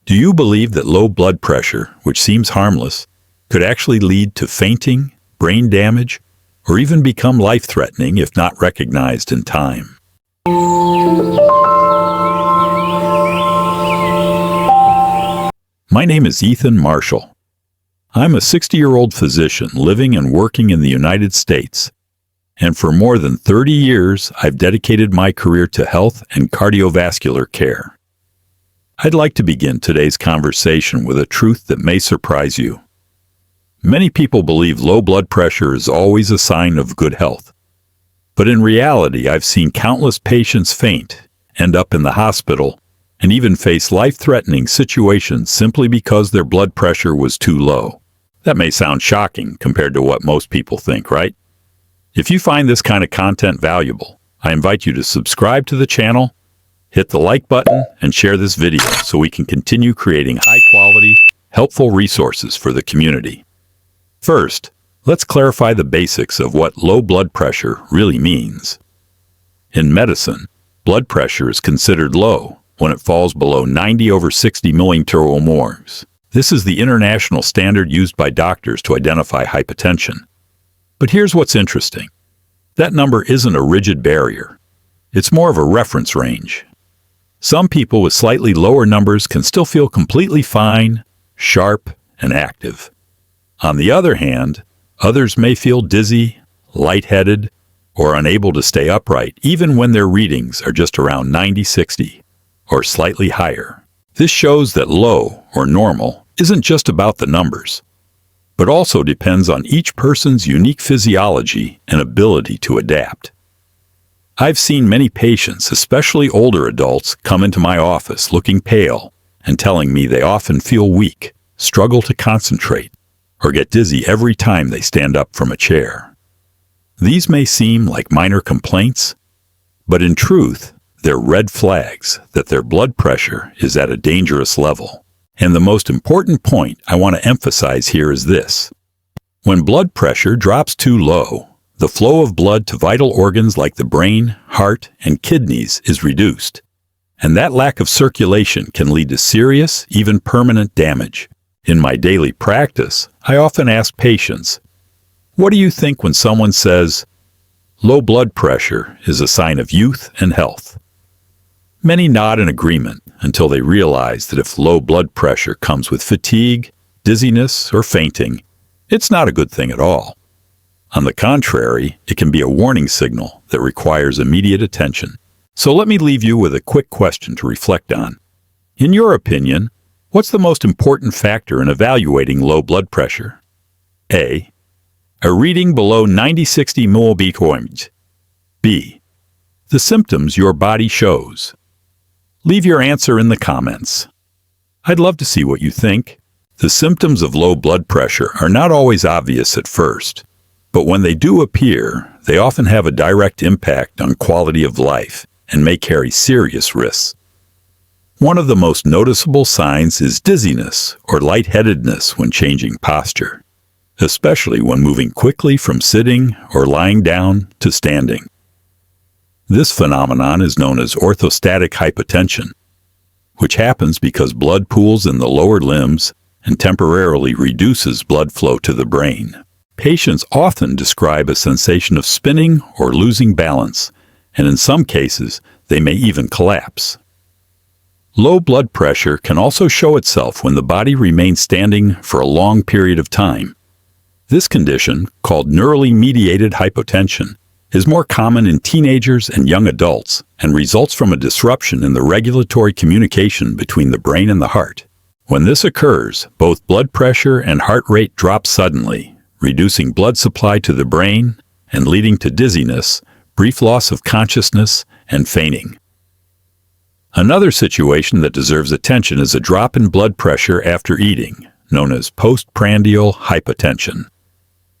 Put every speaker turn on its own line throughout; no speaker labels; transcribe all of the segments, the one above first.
Do you believe that low blood pressure, which seems harmless, could actually lead to fainting, brain damage, or even become life-threatening if not recognized in time? My name is Ethan Marshall. I'm a 60-year-old physician living and working in the United States, and for more than 30 years, I've dedicated my career to health and cardiovascular care. I'd like to begin today's conversation with a truth that may surprise you. Many people believe low blood pressure is always a sign of good health. But in reality, I've seen countless patients faint, end up in the hospital, and even face life-threatening situations simply because their blood pressure was too low. That may sound shocking compared to what most people think, right? If you find this kind of content valuable, I invite you to subscribe to the channel, hit the like button, and share this video so we can continue creating high-quality, helpful resources for the community. First, let's clarify the basics of what low blood pressure really means. In medicine, blood pressure is considered low when it falls below 90/60 milliliter or more. This is the international standard used by doctors to identify hypotension. But here's what's interesting. That number isn't a rigid barrier. It's more of a reference range. Some people with slightly lower numbers can still feel completely fine, sharp, and active. On the other hand, others may feel dizzy, lightheaded, or unable to stay upright even when their readings are just around 90/60 or slightly higher. This shows that low or normal isn't just about the numbers, but also depends on each person's unique physiology and ability to adapt. I've seen many patients, especially older adults, come into my office looking pale and telling me they often feel weak, struggle to concentrate, or get dizzy every time they stand up from a chair. These may seem like minor complaints, but in truth, they're red flags that their blood pressure is at a dangerous level. And the most important point I want to emphasize here is this. When blood pressure drops too low, the flow of blood to vital organs like the brain, heart, and kidneys is reduced. And that lack of circulation can lead to serious, even permanent damage. In my daily practice, I often ask patients, what do you think when someone says, low blood pressure is a sign of youth and health? Many nod in agreement until they realize that if low blood pressure comes with fatigue, dizziness, or fainting, it's not a good thing at all. On the contrary, it can be a warning signal that requires immediate attention. So let me leave you with a quick question to reflect on. In your opinion, what's the most important factor in evaluating low blood pressure? A. A reading below 90/60 millibecquerels. B. The symptoms your body shows. Leave your answer in the comments. I'd love to see what you think. The symptoms of low blood pressure are not always obvious at first, but when they do appear, they often have a direct impact on quality of life and may carry serious risks. One of the most noticeable signs is dizziness or lightheadedness when changing posture, especially when moving quickly from sitting or lying down to standing. This phenomenon is known as orthostatic hypotension, which happens because blood pools in the lower limbs and temporarily reduces blood flow to the brain. Patients often describe a sensation of spinning or losing balance, and in some cases, they may even collapse. Low blood pressure can also show itself when the body remains standing for a long period of time. This condition, called neurally mediated hypotension, is more common in teenagers and young adults and results from a disruption in the regulatory communication between the brain and the heart. When this occurs, both blood pressure and heart rate drop suddenly, reducing blood supply to the brain and leading to dizziness, brief loss of consciousness, and fainting. Another situation that deserves attention is a drop in blood pressure after eating, known as postprandial hypotension.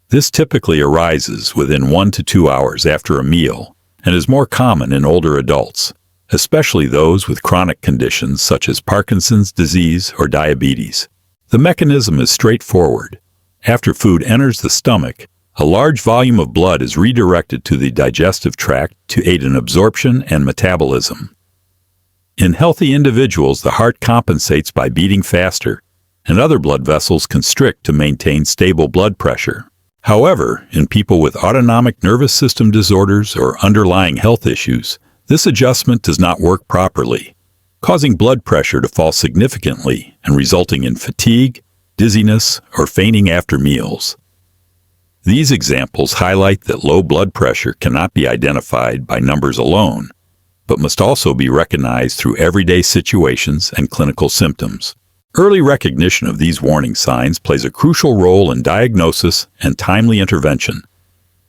This typically arises within 1 to 2 hours after a meal and is more common in older adults, especially those with chronic conditions such as Parkinson's disease or diabetes. The mechanism is straightforward. After food enters the stomach, a large volume of blood is redirected to the digestive tract to aid in absorption and metabolism. In healthy individuals, the heart compensates by beating faster, and other blood vessels constrict to maintain stable blood pressure. However, in people with autonomic nervous system disorders or underlying health issues, this adjustment does not work properly, causing blood pressure to fall significantly and resulting in fatigue, dizziness, or fainting after meals. These examples highlight that low blood pressure cannot be identified by numbers alone, but must also be recognized through everyday situations and clinical symptoms. Early recognition of these warning signs plays a crucial role in diagnosis and timely intervention,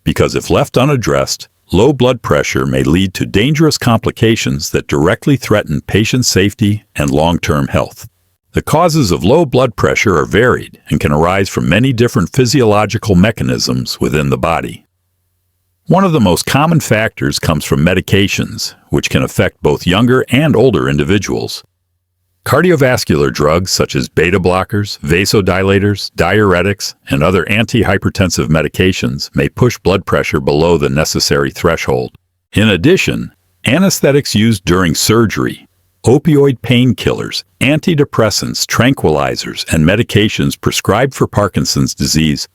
because if left unaddressed, low blood pressure may lead to dangerous complications that directly threaten patient safety and long-term health. The causes of low blood pressure are varied and can arise from many different physiological mechanisms within the body. One of the most common factors comes from medications, which can affect both younger and older individuals. Cardiovascular drugs such as beta blockers, vasodilators, diuretics, and other antihypertensive medications may push blood pressure below the necessary threshold. In addition, anesthetics used during surgery, opioid painkillers, antidepressants, tranquilizers, and medications prescribed for Parkinson's disease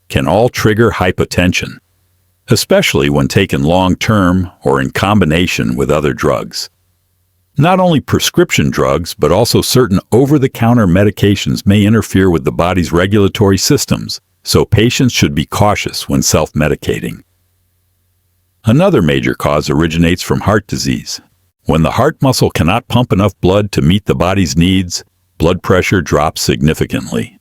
can all trigger hypotension, especially when taken long-term or in combination with other drugs. Not only prescription drugs, but also certain over-the-counter medications may interfere with the body's regulatory systems, so patients should be cautious when self-medicating. Another major cause originates from heart disease. When the heart muscle cannot pump enough blood to meet the body's needs, blood pressure drops significantly.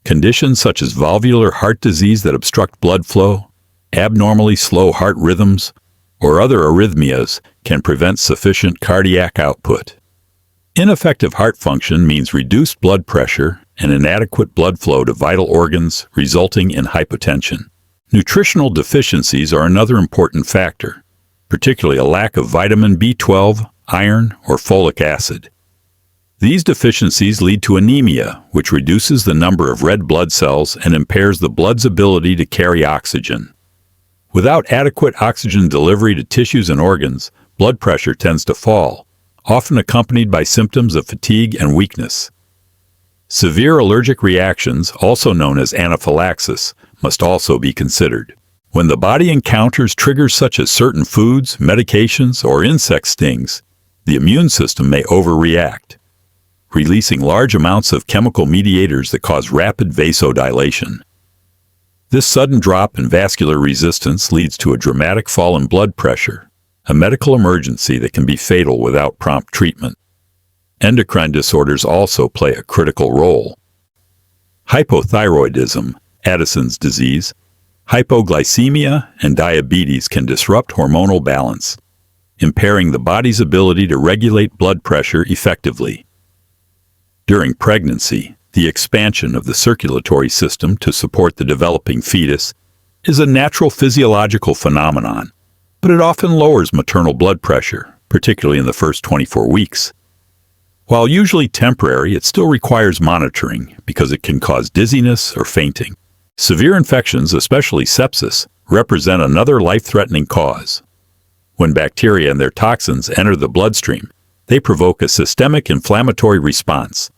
Conditions such as valvular heart disease that obstruct blood flow, abnormally slow heart rhythms, or other arrhythmias can prevent sufficient cardiac output. Ineffective heart function means reduced blood pressure and inadequate blood flow to vital organs, resulting in hypotension. Nutritional deficiencies are another important factor, particularly a lack of vitamin B12, iron, or folic acid. These deficiencies lead to anemia, which reduces the number of red blood cells and impairs the blood's ability to carry oxygen. Without adequate oxygen delivery to tissues and organs, blood pressure tends to fall, often accompanied by symptoms of fatigue and weakness. Severe allergic reactions, also known as anaphylaxis, must also be considered. When the body encounters triggers such as certain foods, medications, or insect stings, the immune system may overreact, releasing large amounts of chemical mediators that cause rapid vasodilation. This sudden drop in vascular resistance leads to a dramatic fall in blood pressure, a medical emergency that can be fatal without prompt treatment. Endocrine disorders also play a critical role. Hypothyroidism, Addison's disease, hypoglycemia, and diabetes can disrupt hormonal balance, impairing the body's ability to regulate blood pressure effectively. During pregnancy, the expansion of the circulatory system to support the developing fetus is a natural physiological phenomenon, but it often lowers maternal blood pressure, particularly in the first 24 weeks. While usually temporary, it still requires monitoring because it can cause dizziness or fainting. Severe infections, especially sepsis, represent another life-threatening cause. When bacteria and their toxins enter the bloodstream, they provoke a systemic inflammatory response,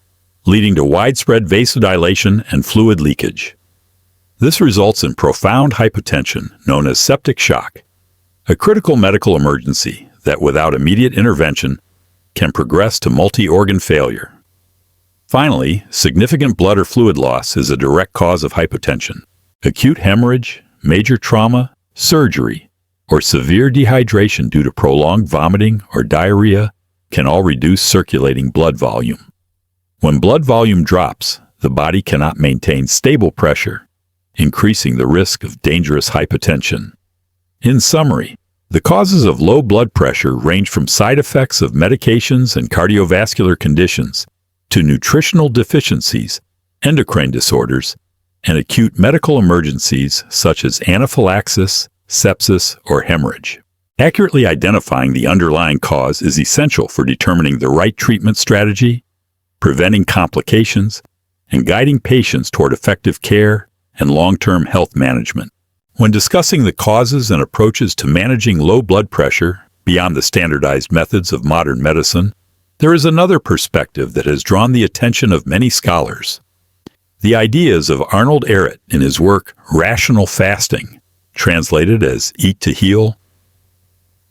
leading to widespread vasodilation and fluid leakage. This results in profound hypotension, known as septic shock, a critical medical emergency that, without immediate intervention, can progress to multi-organ failure. Finally, significant blood or fluid loss is a direct cause of hypotension. Acute hemorrhage, major trauma, surgery, or severe dehydration due to prolonged vomiting or diarrhea can all reduce circulating blood volume. When blood volume drops, the body cannot maintain stable pressure, increasing the risk of dangerous hypotension. In summary, the causes of low blood pressure range from side effects of medications and cardiovascular conditions to nutritional deficiencies, endocrine disorders, and acute medical emergencies such as anaphylaxis, sepsis, or hemorrhage. Accurately identifying the underlying cause is essential for determining the right treatment strategy, preventing complications, and guiding patients toward effective care and long-term health management. When discussing the causes and approaches to managing low blood pressure beyond the standardized methods of modern medicine, There is another perspective that has drawn the attention of many scholars. The ideas of Arnold Ehret in his work Rational Fasting, translated as Eat to Heal.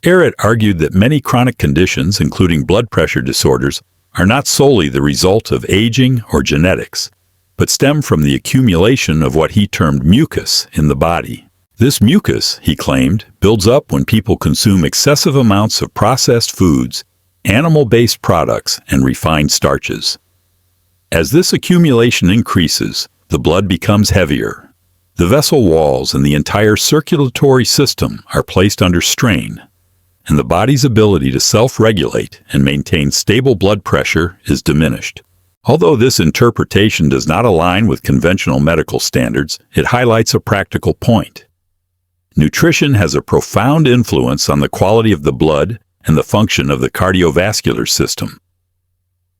Ehret argued that many chronic conditions, including blood pressure disorders, are not solely the result of aging or genetics, but stem from the accumulation of what he termed mucus in the body. This mucus, he claimed, builds up when people consume excessive amounts of processed foods, animal-based products, and refined starches. As this accumulation increases, the blood becomes heavier. The vessel walls and the entire circulatory system are placed under strain, and the body's ability to self-regulate and maintain stable blood pressure is diminished. Although this interpretation does not align with conventional medical standards, it highlights a practical point. Nutrition has a profound influence on the quality of the blood and the function of the cardiovascular system.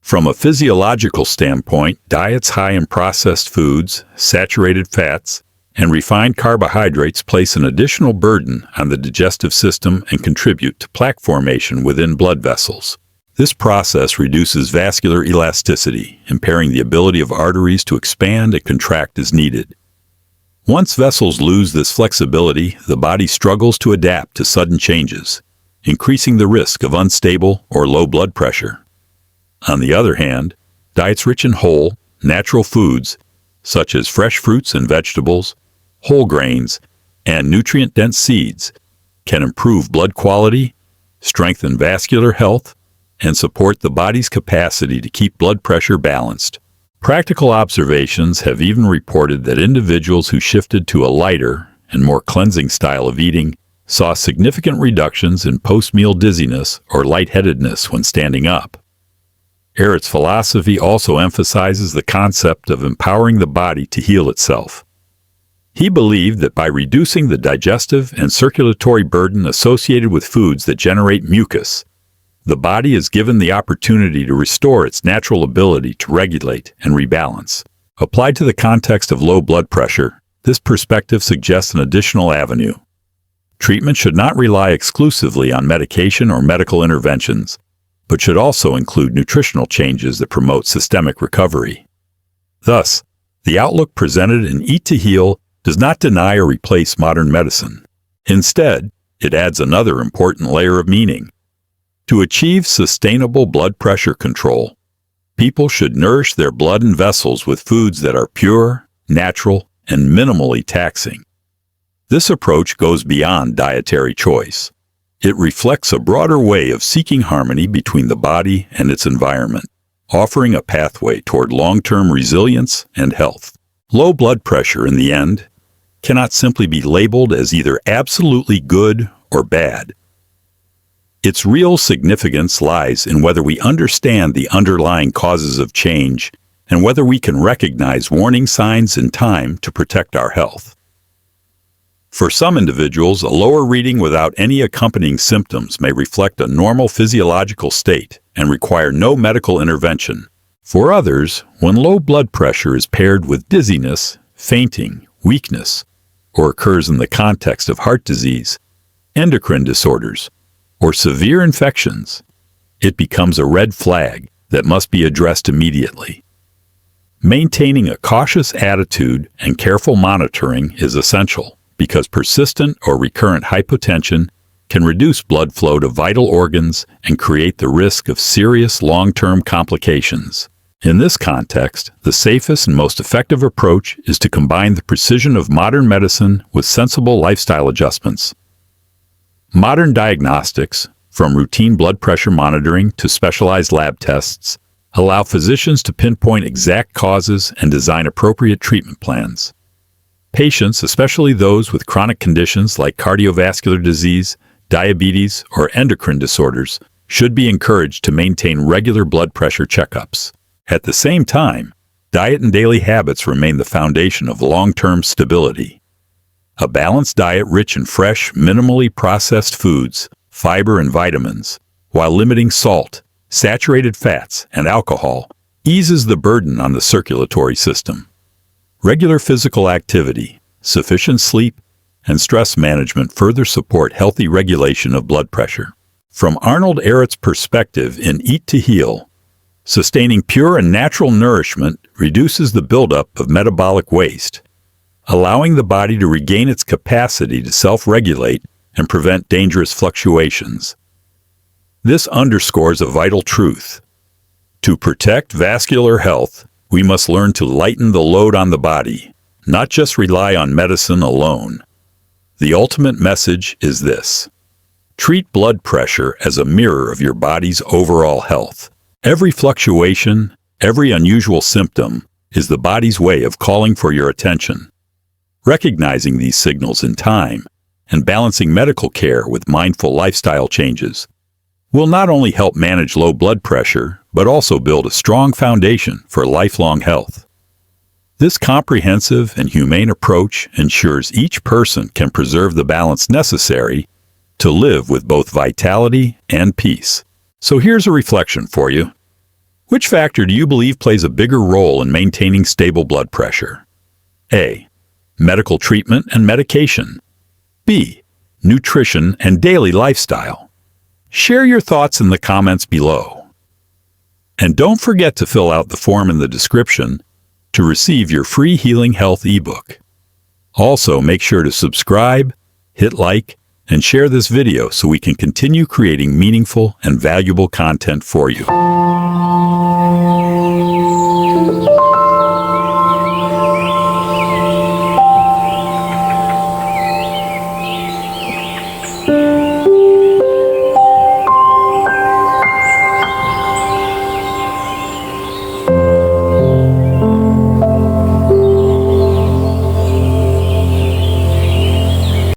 From a physiological standpoint, diets high in processed foods, saturated fats, and refined carbohydrates place an additional burden on the digestive system and contribute to plaque formation within blood vessels. This process reduces vascular elasticity, impairing the ability of arteries to expand and contract as needed. Once vessels lose this flexibility, the body struggles to adapt to sudden changes, increasing the risk of unstable or low blood pressure. On the other hand, diets rich in whole, natural foods, such as fresh fruits and vegetables, whole grains, and nutrient-dense seeds, can improve blood quality, strengthen vascular health, and support the body's capacity to keep blood pressure balanced. Practical observations have even reported that individuals who shifted to a lighter and more cleansing style of eating saw significant reductions in post-meal dizziness or lightheadedness when standing up. Ehret's philosophy also emphasizes the concept of empowering the body to heal itself. He believed that by reducing the digestive and circulatory burden associated with foods that generate mucus, the body is given the opportunity to restore its natural ability to regulate and rebalance. Applied to the context of low blood pressure, this perspective suggests an additional avenue. Treatment should not rely exclusively on medication or medical interventions, but should also include nutritional changes that promote systemic recovery. Thus, the outlook presented in Eat to Heal does not deny or replace modern medicine. Instead, it adds another important layer of meaning. To achieve sustainable blood pressure control, people should nourish their blood and vessels with foods that are pure, natural, and minimally taxing. This approach goes beyond dietary choice. It reflects a broader way of seeking harmony between the body and its environment, offering a pathway toward long-term resilience and health. Low blood pressure, in the end, cannot simply be labeled as either absolutely good or bad. Its real significance lies in whether we understand the underlying causes of change and whether we can recognize warning signs in time to protect our health. For some individuals, a lower reading without any accompanying symptoms may reflect a normal physiological state and require no medical intervention. For others, when low blood pressure is paired with dizziness, fainting, weakness, or occurs in the context of heart disease, endocrine disorders, or severe infections, it becomes a red flag that must be addressed immediately. Maintaining a cautious attitude and careful monitoring is essential, because persistent or recurrent hypotension can reduce blood flow to vital organs and create the risk of serious long-term complications. In this context, the safest and most effective approach is to combine the precision of modern medicine with sensible lifestyle adjustments. Modern diagnostics, from routine blood pressure monitoring to specialized lab tests, allow physicians to pinpoint exact causes and design appropriate treatment plans. Patients, especially those with chronic conditions like cardiovascular disease, diabetes, or endocrine disorders, should be encouraged to maintain regular blood pressure checkups. At the same time, diet and daily habits remain the foundation of long-term stability. A balanced diet rich in fresh, minimally processed foods, fiber, and vitamins, while limiting salt, saturated fats, and alcohol, eases the burden on the circulatory system. Regular physical activity, sufficient sleep, and stress management further support healthy regulation of blood pressure. From Arnold Ehret's perspective in Eat to Heal, sustaining pure and natural nourishment reduces the buildup of metabolic waste, allowing the body to regain its capacity to self-regulate and prevent dangerous fluctuations. This underscores a vital truth. To protect vascular health, we must learn to lighten the load on the body, not just rely on medicine alone. The ultimate message is this: treat blood pressure as a mirror of your body's overall health. Every fluctuation, every unusual symptom is the body's way of calling for your attention. Recognizing these signals in time and balancing medical care with mindful lifestyle changes will not only help manage low blood pressure, but also build a strong foundation for lifelong health. This comprehensive and humane approach ensures each person can preserve the balance necessary to live with both vitality and peace. So here's a reflection for you. Which factor do you believe plays a bigger role in maintaining stable blood pressure? A. Medical treatment and medication. B. Nutrition and daily lifestyle. Share your thoughts in the comments below. And don't forget to fill out the form in the description to receive your free Healing Health ebook. Also, make sure to subscribe, hit like, and share this video so we can continue creating meaningful and valuable content for you.